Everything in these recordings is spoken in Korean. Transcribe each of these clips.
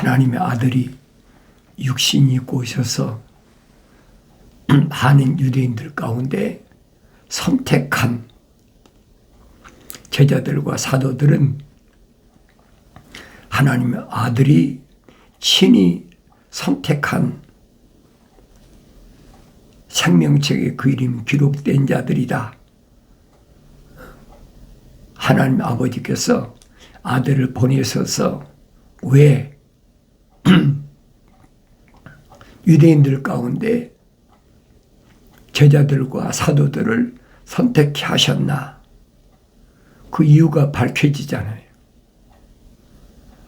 하나님의 아들이 육신이 입고 오셔서 많은 유대인들 가운데 선택한 제자들과 사도들은 하나님의 아들이 친히 선택한 생명책에 그 이름이 기록된 자들이다. 하나님 아버지께서 아들을 보내셔서 왜 유대인들 가운데 제자들과 사도들을 선택해 하셨나? 그 이유가 밝혀지잖아요.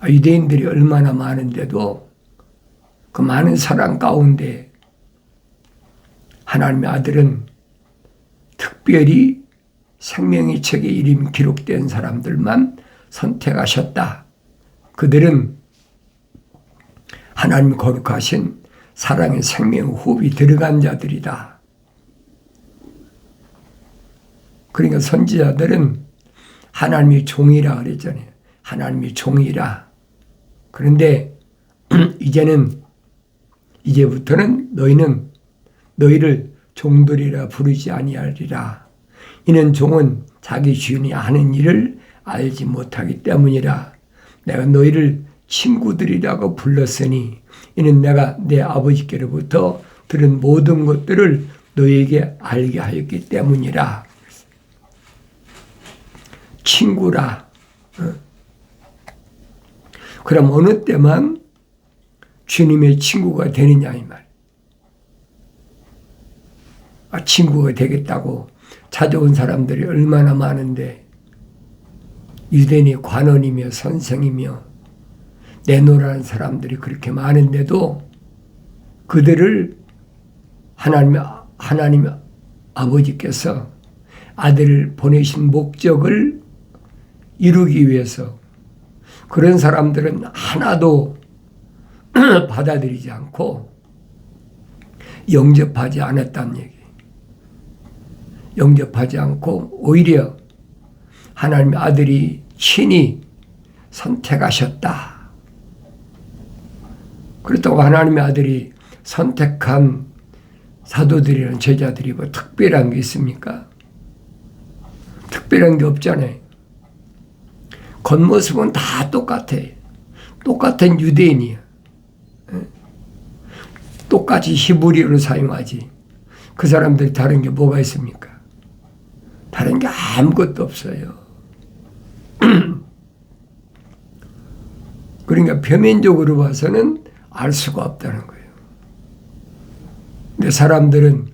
유대인들이 얼마나 많은데도 그 많은 사람 가운데 하나님의 아들은 특별히 생명의 책에 이름이 기록된 사람들만 선택하셨다. 그들은 하나님 거룩하신 사랑의 생명 호흡이 들어간 자들이다. 그러니까 선지자들은 하나님의 종이라 그랬잖아요. 하나님의 종이라. 그런데 이제부터는 너희는 너희를 종들이라 부르지 아니하리라. 이는 종은 자기 주인이 하는 일을 알지 못하기 때문이라. 내가 너희를 친구들이라고 불렀으니 이는 내가 내 아버지께로부터 들은 모든 것들을 너희에게 알게 하였기 때문이라. 친구라. 그럼 어느 때만 주님의 친구가 되느냐 이 말. 친구가 되겠다고 찾아온 사람들이 얼마나 많은데 유대인이 관원이며 선생이며 내노라는 사람들이 그렇게 많은데도 그들을 하나님 아버지께서 아들을 보내신 목적을 이루기 위해서 그런 사람들은 하나도 받아들이지 않고 영접하지 않았다는 얘기. 영접하지 않고 오히려 하나님의 아들이 친히 선택하셨다. 그렇다고 하나님의 아들이 선택한 사도들이나 제자들이 뭐 특별한 게 있습니까? 특별한 게 없잖아요. 겉모습은 다 똑같아. 똑같은 유대인이야. 똑같이 히브리어를 사용하지. 그 사람들이 다른 게 뭐가 있습니까? 다른 게 아무것도 없어요. 그러니까 표면적으로 봐서는 알 수가 없다는 거예요. 근데 사람들은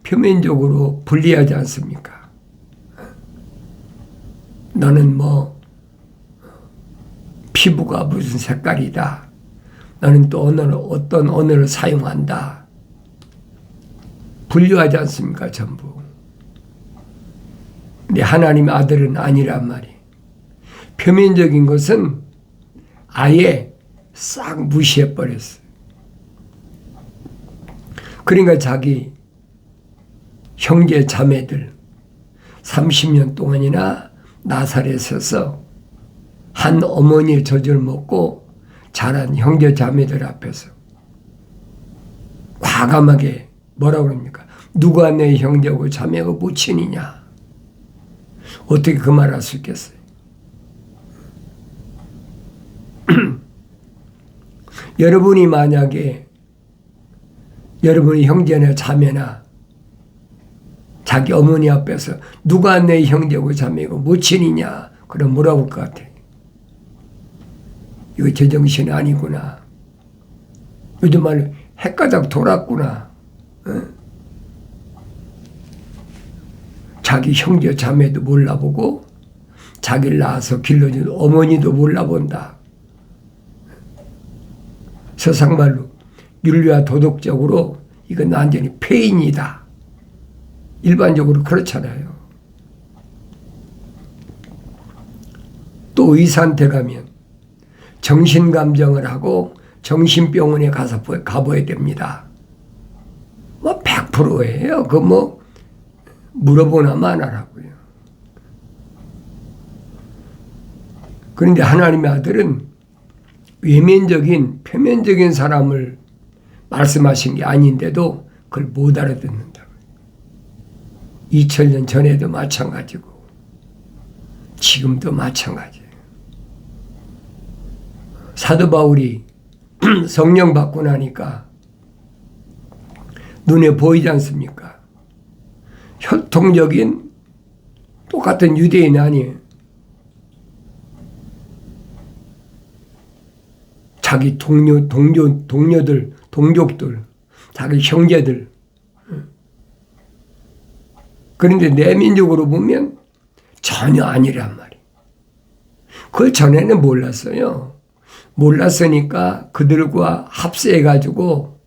표면적으로 분리하지 않습니까? 너는 뭐 피부가 무슨 색깔이다. 너는 또 어떤 언어를 사용한다. 분류하지 않습니까? 전부. 근데 하나님의 아들은 아니란 말이에요. 표면적인 것은 아예 싹 무시해버렸어요. 그러니까 자기 형제 자매들 30년 동안이나 나사렛에서 한 어머니의 젖을 먹고 자란 형제 자매들 앞에서 과감하게 뭐라고 그럽니까? 누가 내 형제고 자매고 모친이냐? 어떻게 그 말 할 수 있겠어요? 여러분이 만약에 여러분의 형제나 자매나 자기 어머니 앞에서 누가 내 형제고 자매고 모친이냐? 그럼 뭐라고 할 것 같아? 이거 제정신이 아니구나. 요즘 말로 헷가닥 돌았구나. 자기 형제 자매도 몰라보고 자기를 낳아서 길러준 어머니도 몰라본다. 세상말로 윤리와 도덕적으로 이건 완전히 폐인이다. 일반적으로 그렇잖아요. 또 의사한테 가면 정신감정을 하고 정신병원에 가봐야 됩니다. 뭐 100%예요. 그 뭐 물어보나만 하라고요. 그런데 하나님의 아들은 외면적인 표면적인 사람을 말씀하신 게 아닌데도 그걸 못 알아듣는다. 2000년 전에도 마찬가지고 지금도 마찬가지예요. 사도 바울이 성령 받고 나니까 눈에 보이지 않습니까? 혈통적인 똑같은 유대인 아니에요. 자기 동료들, 동족들, 자기 형제들. 그런데 내면적으로 보면 전혀 아니란 말이에요. 그걸 전에는 몰랐어요. 몰랐으니까 그들과 합세해가지고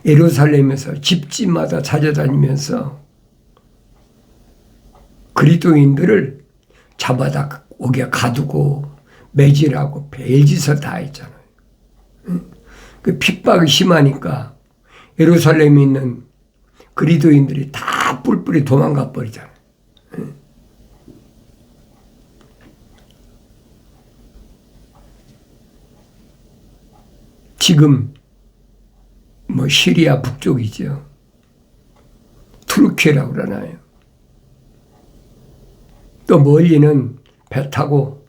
예루살렘에서 집집마다 찾아다니면서 그리스도인들을 잡아다 오게 가두고 매질하고 별짓을 다 했잖아요. 그 핍박이 심하니까 예루살렘에 있는 그리스도인들이 다 뿔뿔이 도망가 버리잖아요. 지금 뭐 시리아 북쪽이죠. 투르키라고 그러나요. 또 멀리는 배 타고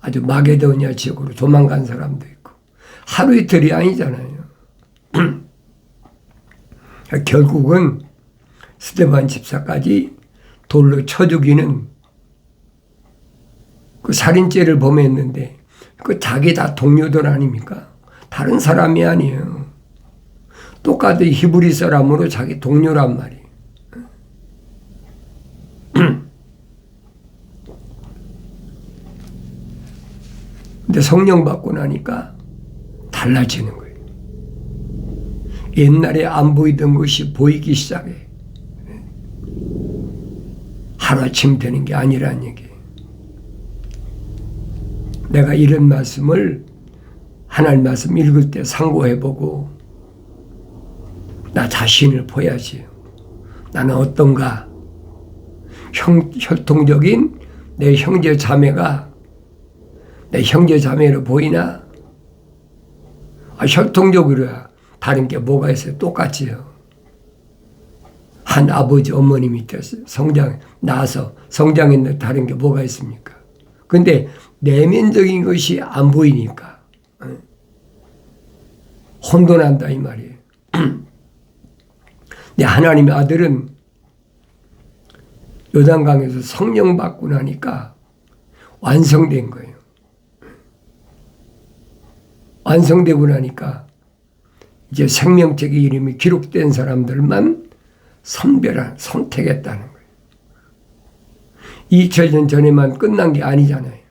아주 마게도니아 지역으로 도망간 사람도 있고 하루 이틀이 아니잖아요. 결국은 스데반 집사까지 돌로 쳐 죽이는 그 살인죄를 범했는데 그 자기 다 동료들 아닙니까? 다른 사람이 아니에요. 똑같은 히브리 사람으로 자기 동료란 말이에요. 근데 성령 받고 나니까 달라지는 거예요. 옛날에 안 보이던 것이 보이기 시작해. 하루아침 되는 게 아니란 얘기예요. 내가 이런 말씀을 하나님 말씀 읽을 때 상고해보고 나 자신을 보야지. 나는 어떤가? 혈통적인 내 형제 자매가 내 형제 자매로 보이나? 혈통적으로야 다른 게 뭐가 있어요? 똑같지요. 한 아버지 어머니 밑에서 낳아서 성장했는데 다른 게 뭐가 있습니까? 근데 내면적인 것이 안 보이니까 혼돈한다 이 말이에요. 근데 하나님의 아들은 요단강에서 성령 받고 나니까 완성된 거예요. 완성되고 나니까 이제 생명책의 이름이 기록된 사람들만 선택했다는 거예요. 2000년 전에만 끝난 게 아니잖아요.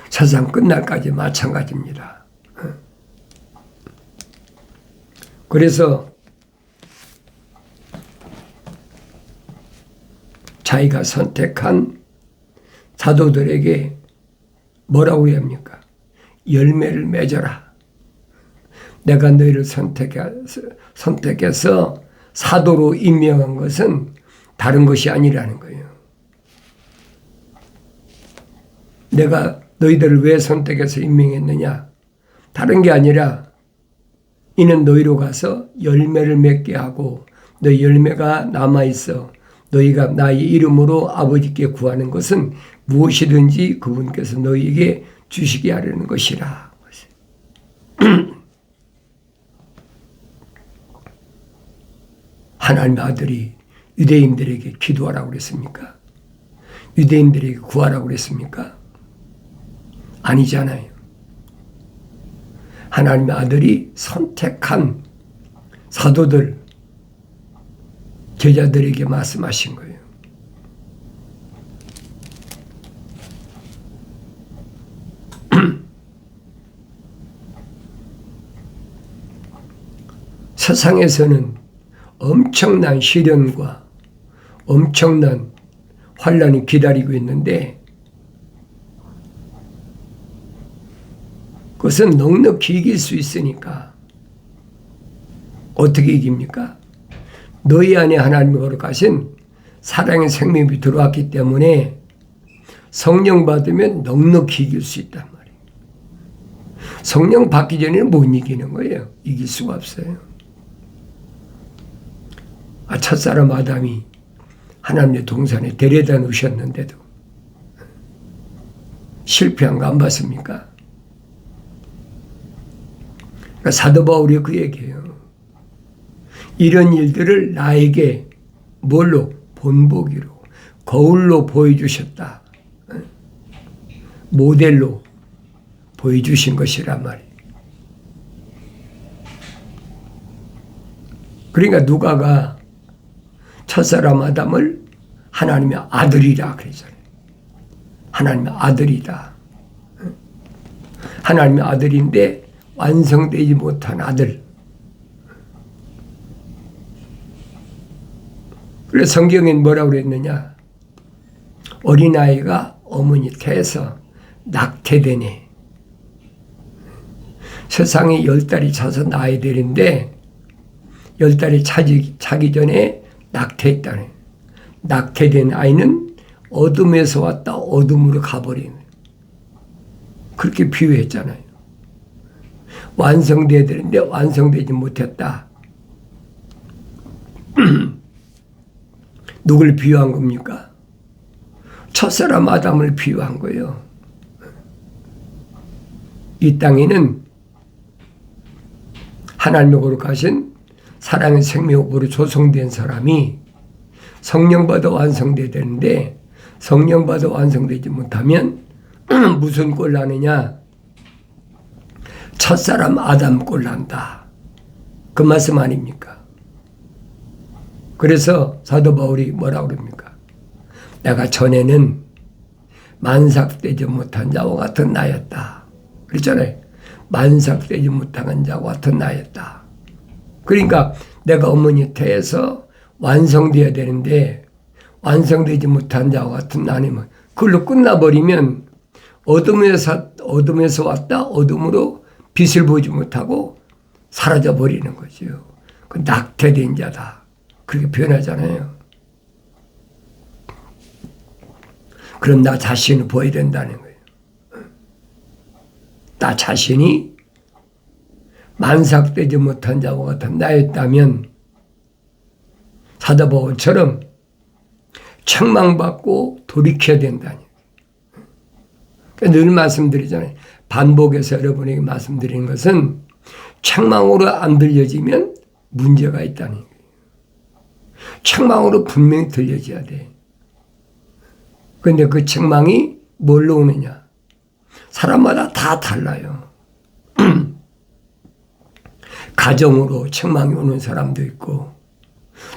세상 끝날까지 마찬가지입니다. 그래서 자기가 선택한 사도들에게 뭐라고 해야 합니까? 열매를 맺어라. 내가 너희를 선택해서 사도로 임명한 것은 다른 것이 아니라는 거예요. 내가 너희들을 왜 선택해서 임명했느냐? 다른 게 아니라 이는 너희로 가서 열매를 맺게 하고 너희 열매가 남아있어 너희가 나의 이름으로 아버지께 구하는 것은 무엇이든지 그분께서 너희에게 주시게 하려는 것이라. 하나님의 아들이 유대인들에게 기도하라고 그랬습니까? 유대인들에게 구하라고 그랬습니까? 아니잖아요. 하나님의 아들이 선택한 사도들, 제자들에게 말씀하신 거예요. 세상에서는 엄청난 시련과 엄청난 환난이 기다리고 있는데 그것은 넉넉히 이길 수 있으니까 어떻게 이깁니까? 너희 안에 하나님이 거룩하신 사랑의 생명이 들어왔기 때문에 성령 받으면 넉넉히 이길 수 있단 말이에요. 성령 받기 전에는 못 이기는 거예요. 이길 수가 없어요. 첫사람 아담이 하나님의 동산에 데려다 놓으셨는데도 실패한 거 안 봤습니까? 그러니까 사도 바울이 그 얘기예요. 이런 일들을 나에게 뭘로? 본보기로, 거울로 보여주셨다. 모델로 보여주신 것이란 말이에요. 그러니까 누가가 첫사람 아담을 하나님의 아들이라 그랬잖아요. 하나님의 아들이다. 하나님의 아들인데 완성되지 못한 아들. 그래서 성경엔 뭐라고 그랬느냐? 어린아이가 어머니 태에서 낙태되네. 세상에 10달이 차서 낳아야 되는데 10달이 차기 전에 낙태했다네. 낙태된 아이는 어둠에서 왔다 어둠으로 가버리는. 그렇게 비유했잖아요. 완성돼야 되는데 완성되지 못했다. 누굴 비유한 겁니까? 첫사람 아담을 비유한 거예요. 이 땅에는 하나님의 거룩하신 사랑의 생명으로 조성된 사람이 성령 받아 완성돼야 되는데 성령 받아 완성되지 못하면 무슨 꼴 나느냐? 첫사람 아담 꼴 난다. 그 말씀 아닙니까? 그래서 사도 바울이 뭐라고 그럽니까? 내가 전에는 만삭되지 못한 자와 같은 나였다. 그랬잖아요. 만삭되지 못한 자와 같은 나였다. 그러니까 내가 어머니 태에서 완성되어야 되는데 완성되지 못한 자와 같은 나니면 그걸로 끝나버리면 어둠에서 왔다 어둠으로 빛을 보지 못하고 사라져버리는 거죠. 그 낙태된 자다. 그렇게 표현하잖아요. 그럼 나 자신을 보여야 된다는 거예요. 나 자신이 만삭되지 못한 자와 같은 나였다면 사도 바울처럼 책망받고 돌이켜야 된다니. 늘 말씀드리잖아요. 반복해서 여러분에게 말씀드리는 것은 책망으로 안 들려지면 문제가 있다는 거예요. 책망으로 분명히 들려져야 돼. 그런데 그 책망이 뭘로 오느냐? 사람마다 다 달라요. 가정으로 책망이 오는 사람도 있고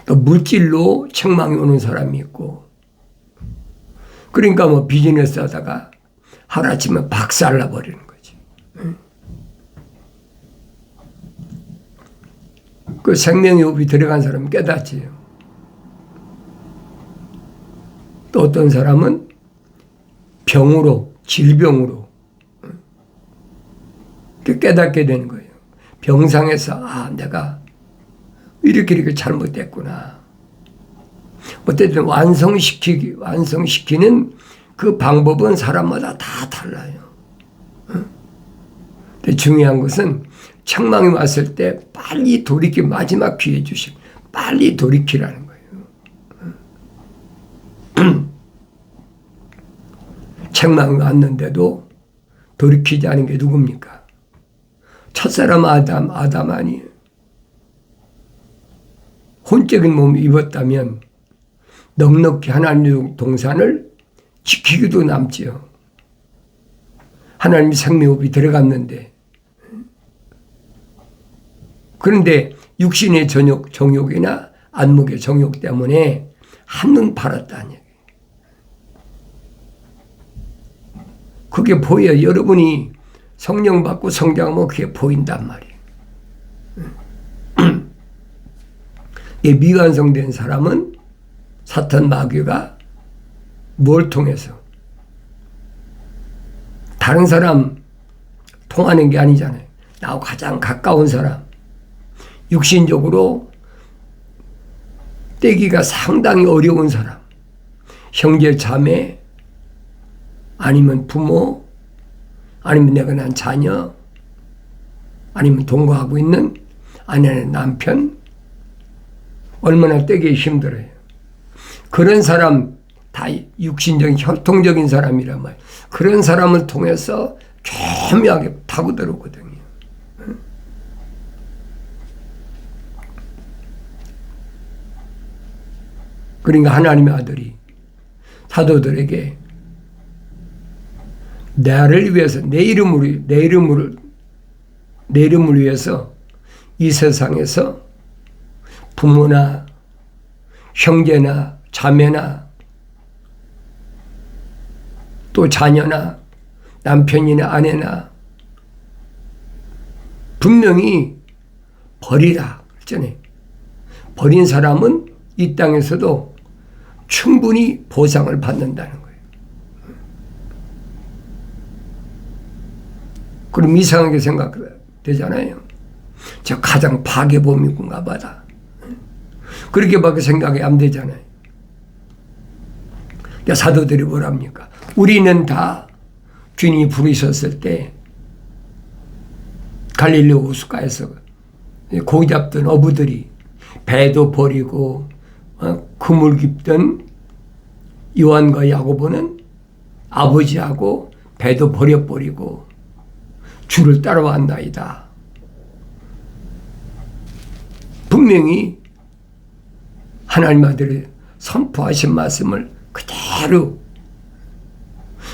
또 물질로 책망이 오는 사람이 있고 그러니까 뭐 비즈니스 하다가 하루아침에 박살나 버리는 거지. 그 생명의 호흡이 들어간 사람은 깨닫지요. 또 어떤 사람은 병으로, 질병으로 깨닫게 되는 거예요. 병상에서 내가 이렇게 잘못됐구나. 어쨌든 완성시키는 그 방법은 사람마다 다 달라요. 근데 중요한 것은 책망이 왔을 때 빨리 돌이키 마지막 기회 주시고 빨리 돌이키라는 거예요. 책망이 왔는데도 돌이키지 않은 게 누굽니까? 첫사람 아담 아니에요. 혼적인 몸을 입었다면 넉넉히 하나님의 동산을 지키기도 남지요. 하나님의 생명호흡이 들어갔는데 그런데 육신의 정욕이나 안목의 정욕 때문에 한눈 팔았다는 얘기예요. 그게 보여. 여러분이 성령 받고 성장하면 그게 보인단 말이에요. 이 미완성된 사람은 사탄 마귀가 뭘 통해서? 다른 사람 통하는 게 아니잖아요. 나하고 가장 가까운 사람. 육신적으로 떼기가 상당히 어려운 사람. 형제 자매 아니면 부모, 아니면 내가 낳은 자녀, 아니면 동거하고 있는 아내의 남편, 얼마나 떼기 힘들어요. 그런 사람, 다 육신적인 혈통적인 사람이란 말이에요. 그런 사람을 통해서 교묘하게 파고들었거든요. 그러니까 하나님의 아들이 사도들에게 나를 위해서 내 이름을 위해서 이 세상에서 부모나 형제나 자매나 또 자녀나 남편이나 아내나 분명히 버리라 그랬잖아요. 버린 사람은 이 땅에서도 충분히 보상을 받는다는 거예요. 그럼 이상하게 생각되잖아요. 저 가장 파괴범이군가 보다. 그렇게밖에 생각이 안 되잖아요. 그러니까 사도들이 뭐랍니까? 우리는 다 주님이 부르셨을 때 갈릴리 호숫가에서 고기 잡던 어부들이 배도 버리고 그물 깊던 요한과 야고보는 아버지하고 배도 버려버리고 주를 따라왔나이다. 분명히 하나님 아들이 선포하신 말씀을 그대로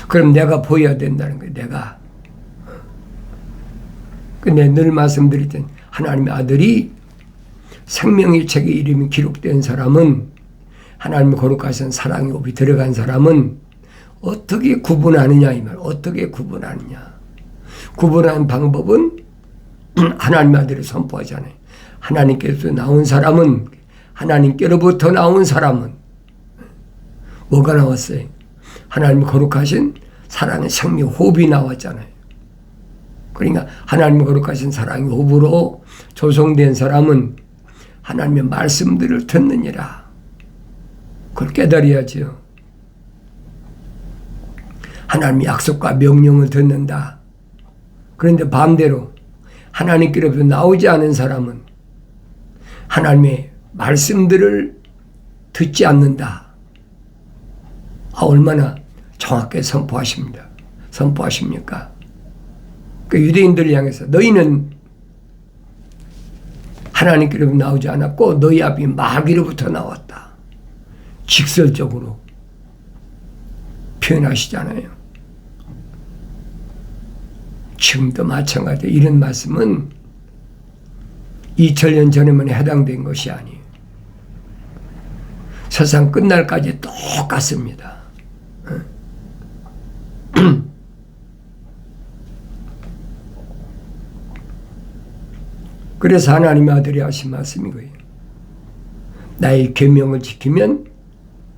그럼 내가 보여야 된다는 거예요. 내가. 근데 늘 말씀드리던 하나님의 아들이 생명의 책에 이름이 기록된 사람은 하나님의 거룩하신 사랑의 옵이 들어간 사람은 어떻게 구분하느냐 이 말. 어떻게 구분하느냐. 구분하는 방법은 하나님의 아들이 선포하잖아요. 하나님께서 나온 사람은 하나님께로부터 나온 사람은 뭐가 나왔어요? 하나님의 거룩하신 사랑의 생명 호흡이 나왔잖아요. 그러니까 하나님의 거룩하신 사랑의 호흡으로 조성된 사람은 하나님의 말씀들을 듣느니라. 그걸 깨달아야죠. 하나님의 약속과 명령을 듣는다. 그런데 반대로 하나님께로부터 나오지 않은 사람은 하나님의 말씀들을 듣지 않는다. 얼마나 정확하게 선포하십니까? 그 유대인들을 향해서 너희는 하나님께로부터 나오지 않았고 너희 아비 마귀로부터 나왔다. 직설적으로 표현하시잖아요. 지금도 마찬가지로 이런 말씀은 2000년 전에만 해당된 것이 아니에요. 세상 끝날까지 똑같습니다. 그래서 하나님의 아들이 하신 말씀이 거예요. 나의 계명을 지키면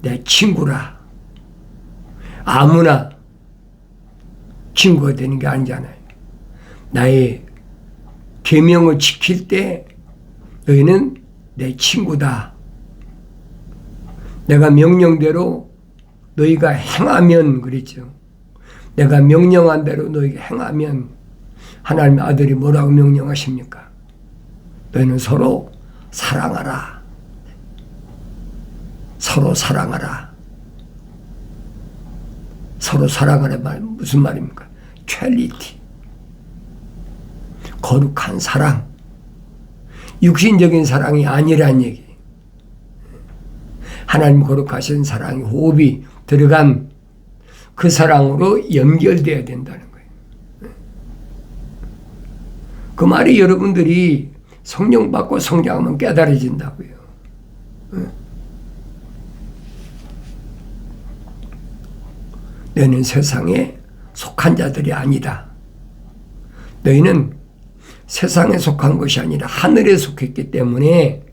내 친구라. 아무나 친구가 되는 게 아니잖아요. 나의 계명을 지킬 때 너희는 내 친구다. 내가 명령대로 너희가 행하면 그랬죠. 내가 명령한 대로 너희가 행하면 하나님의 아들이 뭐라고 명령하십니까? 너희는 서로 사랑하라. 서로 사랑하라. 서로 사랑하라 말 무슨 말입니까? 퀄리티. 거룩한 사랑. 육신적인 사랑이 아니란 얘기. 하나님 거룩하신 사랑의 호흡이 들어간 그 사랑으로 연결되어야 된다는 거예요. 그 말이 여러분들이 성령 받고 성장하면 깨달아진다고요. 너희는 세상에 속한 자들이 아니다. 너희는 세상에 속한 것이 아니라 하늘에 속했기 때문에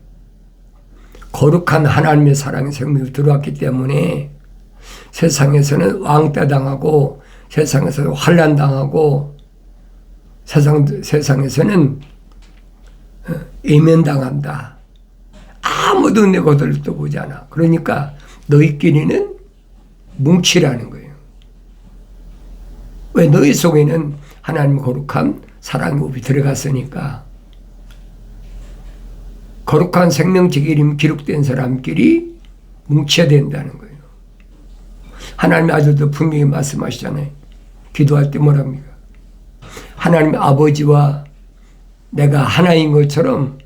거룩한 하나님의 사랑의 생명이 들어왔기 때문에 세상에서는 왕따 당하고 세상에서는 환난 당하고 세상에서는 외면당한다. 아무도 내 것들도 보지 않아. 그러니까 너희끼리는 뭉치라는 거예요. 왜? 너희 속에는 하나님 거룩한 사랑급이 들어갔으니까. 거룩한 생명책 이름 기록된 사람끼리 뭉쳐야 된다는 거예요. 하나님의 아들도 분명히 말씀하시잖아요. 기도할 때 뭐랍니까? 하나님의 아버지와 내가 하나인 것처럼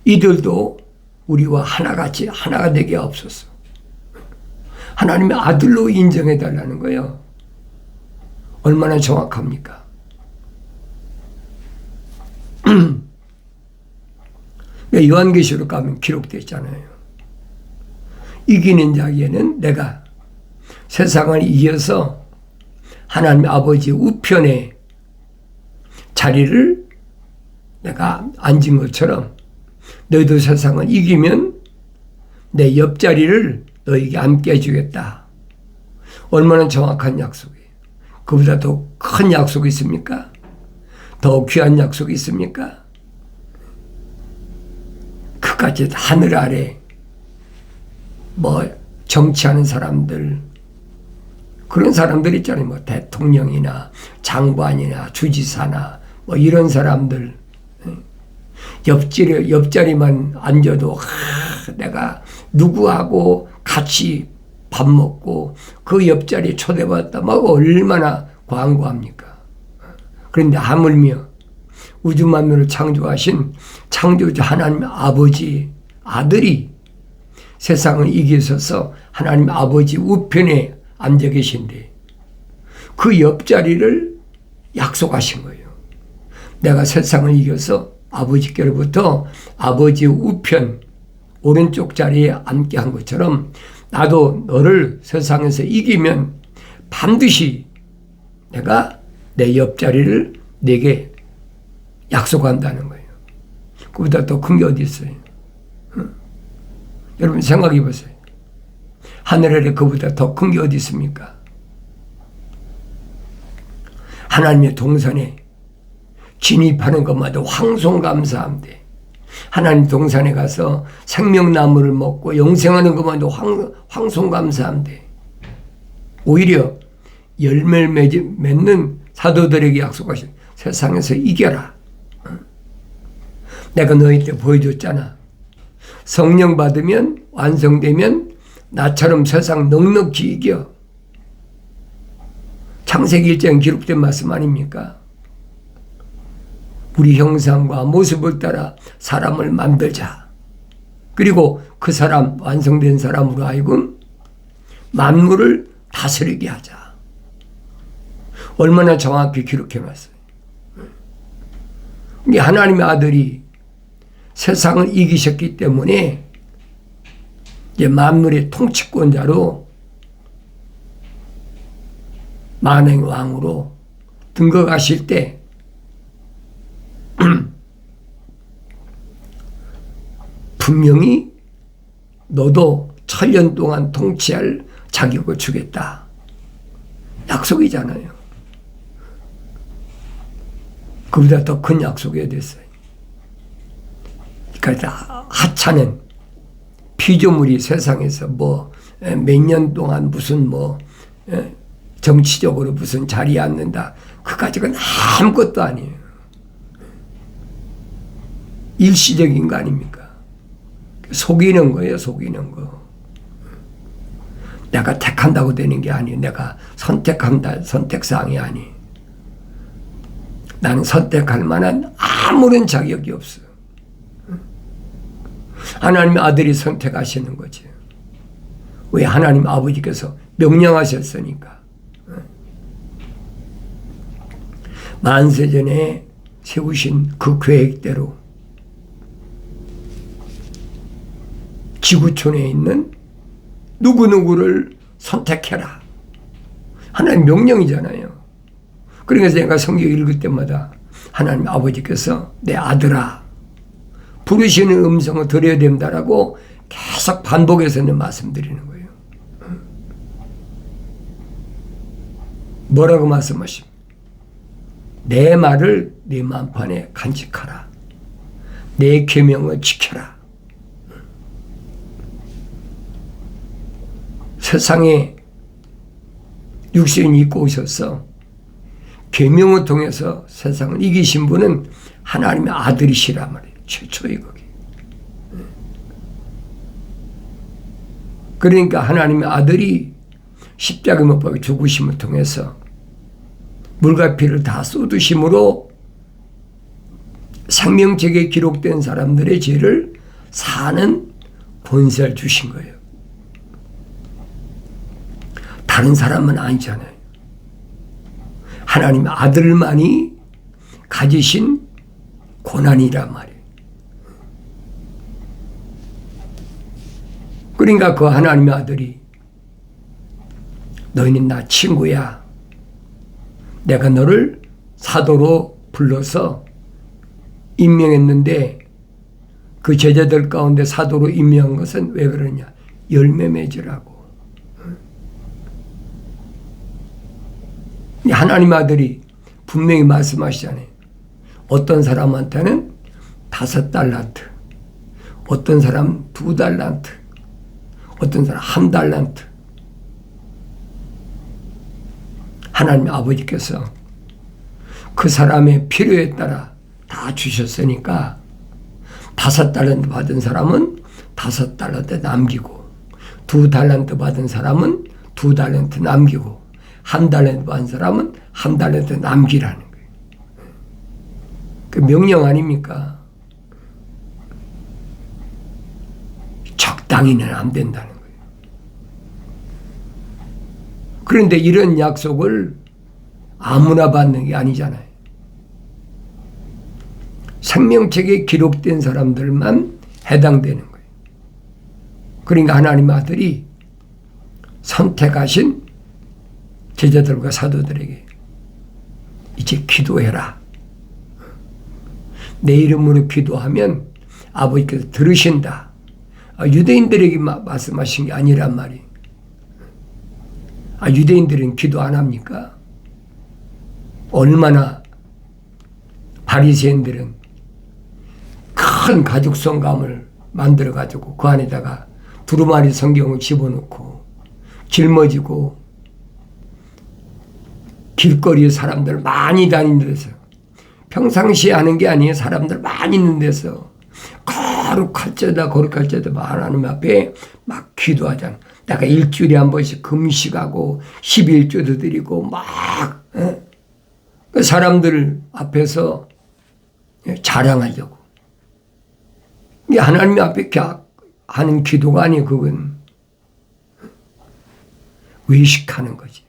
이들도 우리와 하나같이 하나가 되게 하옵소서. 하나님의 아들로 인정해 달라는 거예요. 얼마나 정확합니까? 요한계시록 가면 기록되어 있잖아요. 이기는 자에게는 내가 세상을 이겨서 하나님 아버지 우편에 자리를 내가 앉은 것처럼 너희도 세상을 이기면 내 옆자리를 너희에게 앉게 해주겠다. 얼마나 정확한 약속이에요. 그보다 더 큰 약속이 있습니까? 더 귀한 약속이 있습니까? 그까지 하늘 아래 정치하는 사람들, 그런 사람들 있잖아요. 대통령이나 장관이나 주지사나 이런 사람들 옆자리만 앉아도 내가 누구하고 같이 밥 먹고 그 옆자리에 초대받았다 얼마나 광고합니까? 그런데 하물며 우주 만물을 창조하신 창조주 하나님 아버지 아들이 세상을 이기셔서 하나님 아버지 우편에 앉아 계신데 그 옆자리를 약속하신 거예요. 내가 세상을 이겨서 아버지께로부터 아버지 우편 오른쪽 자리에 앉게 한 것처럼 나도 너를 세상에서 이기면 반드시 내가 내 옆자리를 내게 약속한다는 거예요. 그보다 더 큰 게 어디 있어요? 여러분 생각해 보세요. 하늘 아래 그보다 더 큰 게 어디 있습니까? 하나님의 동산에 진입하는 것마다 황송감사함대. 하나님 동산에 가서 생명나무를 먹고 영생하는 것마다 황송감사함대. 오히려 열매를 맺는 사도들에게 약속하신 세상에서 이겨라. 내가 너희한테 보여줬잖아. 성령 받으면 완성되면 나처럼 세상 넉넉히 이겨. 창세기 1장에 기록된 말씀 아닙니까? 우리 형상과 모습을 따라 사람을 만들자. 그리고 그 사람, 완성된 사람으로 하여금 만물을 다스리게 하자. 얼마나 정확히 기록해놨어요. 하나님의 아들이 세상을 이기셨기 때문에 이제 만물의 통치권자로 만왕의 왕으로 등극하실 때 분명히 너도 1000년 동안 통치할 자격을 주겠다. 약속이잖아요. 그보다 더 큰 약속이 됐어요. 그러니까 하찮은 피조물이 세상에서 몇 년 동안 무슨 정치적으로 무슨 자리에 앉는다. 그까지는 아무것도 아니에요. 일시적인 거 아닙니까? 속이는 거예요, 속이는 거. 내가 택한다고 되는 게 아니에요. 내가 선택한다, 선택사항이 아니에요. 나는 선택할 만한 아무런 자격이 없어요. 하나님의 아들이 선택하시는 거지. 왜? 하나님 아버지께서 명령하셨으니까. 만세전에 세우신 그 계획대로 지구촌에 있는 누구누구를 선택해라. 하나님 명령이잖아요. 그러니까 제가 성경 읽을 때마다 하나님 아버지께서 내 아들아 부르시는 음성을 들어야 된다라고 계속 반복해서 말씀드리는 거예요. 뭐라고 말씀하십니까? 내 말을 네 만판에 간직하라. 내 계명을 지켜라. 세상에 육신이 입고 오셔서 계명을 통해서 세상을 이기신 분은 하나님의 아들이시란 말이에요. 최초의 거기. 그러니까 하나님의 아들이 십자가 못 박혀 죽으심을 통해서 물과 피를 다 쏟으심으로 생명책에 기록된 사람들의 죄를 사는 권세를 주신 거예요. 다른 사람은 아니잖아요. 하나님의 아들만이 가지신 고난이란 말이에요. 그러니까 그 하나님의 아들이 너희는 나 친구야. 내가 너를 사도로 불러서 임명했는데 그 제자들 가운데 사도로 임명한 것은 왜 그러냐? 열매 맺으라고. 하나님 아들이 분명히 말씀하시잖아요. 어떤 사람한테는 5달란트, 어떤 사람은 2달란트, 어떤 사람 1달란트. 하나님 아버지께서 그 사람의 필요에 따라 다 주셨으니까 5달란트 받은 사람은 5달란트 남기고 2달란트 받은 사람은 2달란트 남기고 1달란트 받은 사람은 1달란트 남기라는 거예요. 그 명령 아닙니까? 적당히는 안 된다는 거예요. 그런데 이런 약속을 아무나 받는 게 아니잖아요. 생명책에 기록된 사람들만 해당되는 거예요. 그러니까 하나님의 아들이 선택하신 제자들과 사도들에게 이제 기도해라. 내 이름으로 기도하면 아버지께서 들으신다. 유대인들에게 말씀하신 게 아니란 말이에요. 유대인들은 기도 안 합니까? 얼마나 바리새인들은 큰 가죽 성감을 만들어 가지고 그 안에다가 두루마리 성경을 집어넣고 짊어지고 길거리에 사람들 많이 다니는 데서 평상시에 하는 게 아니에요. 사람들 많이 있는 데서 거룩할 때다 하나님 앞에 막 기도하잖아. 내가 일주일에 한 번씩 금식하고 11조도 드리고 막 그 사람들 앞에서 자랑하려고. 하나님 앞에 하는 기도가 아니에요. 그건 외식하는 거지.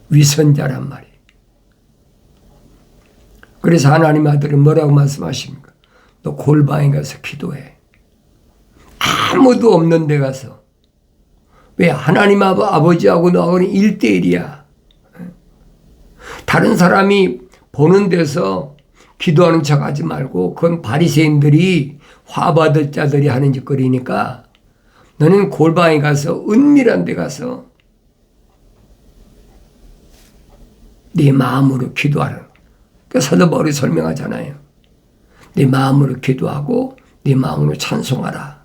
위선자란 말이에요. 그래서 하나님 아들은 뭐라고 말씀하십니까? 너 골방에 가서 기도해. 아무도 없는 데 가서. 왜? 하나님 아버지하고 너하고는 1대1이야. 다른 사람이 보는 데서 기도하는 척 하지 말고 그건 바리새인들이 화받을 자들이 하는 짓거리니까 너는 골방에 가서 은밀한 데 가서 네 마음으로 기도하라. 사도 바울이 설명하잖아요. 네 마음으로 기도하고 네 마음으로 찬송하라.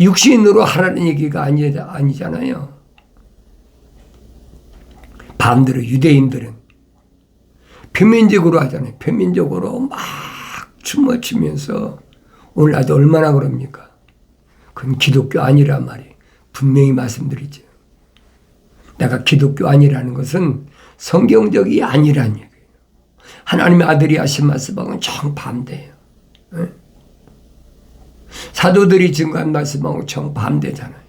육신으로 하라는 얘기가 아니잖아요. 반대로 유대인들은 표면적으로 하잖아요. 표면적으로 막 춤을 추면서 오늘 아주 얼마나 그럽니까? 그건 기독교 아니란 말이에요. 분명히 말씀드리죠. 내가 기독교 아니라는 것은 성경적이 아니란 얘기예요. 하나님의 아들이 하신 말씀하고는 정반대예요. 사도들이 증거한 말씀하고 정반대잖아요.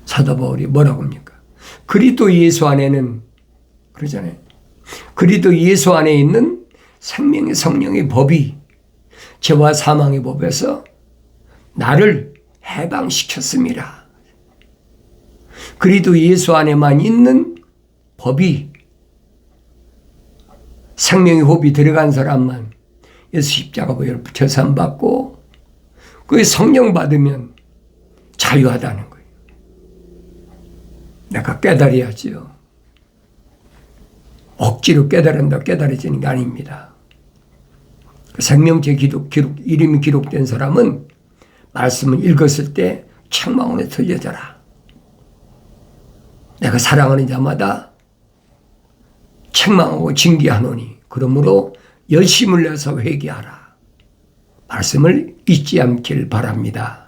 사도 바울이 뭐라고 합니까? 그리스도 예수 안에는 그러잖아요. 그리스도 예수 안에 있는 생명의 성령의 법이 죄와 사망의 법에서 나를 해방시켰습니다. 그리스도 예수 안에만 있는 법이 생명의 법이 들어간 사람만 예수 십자가 보혈 제산받고 그 성령 받으면 자유하다는 거예요. 내가 깨달아야지요. 억지로 깨달은다고 깨달아지는 게 아닙니다. 생명체 이름이 기록된 사람은 말씀을 읽었을 때 책망으로 들려져라. 내가 사랑하는 자마다 책망하고 징계하노니 그러므로 열심을 내서 회개하라. 말씀을 잊지 않길 바랍니다.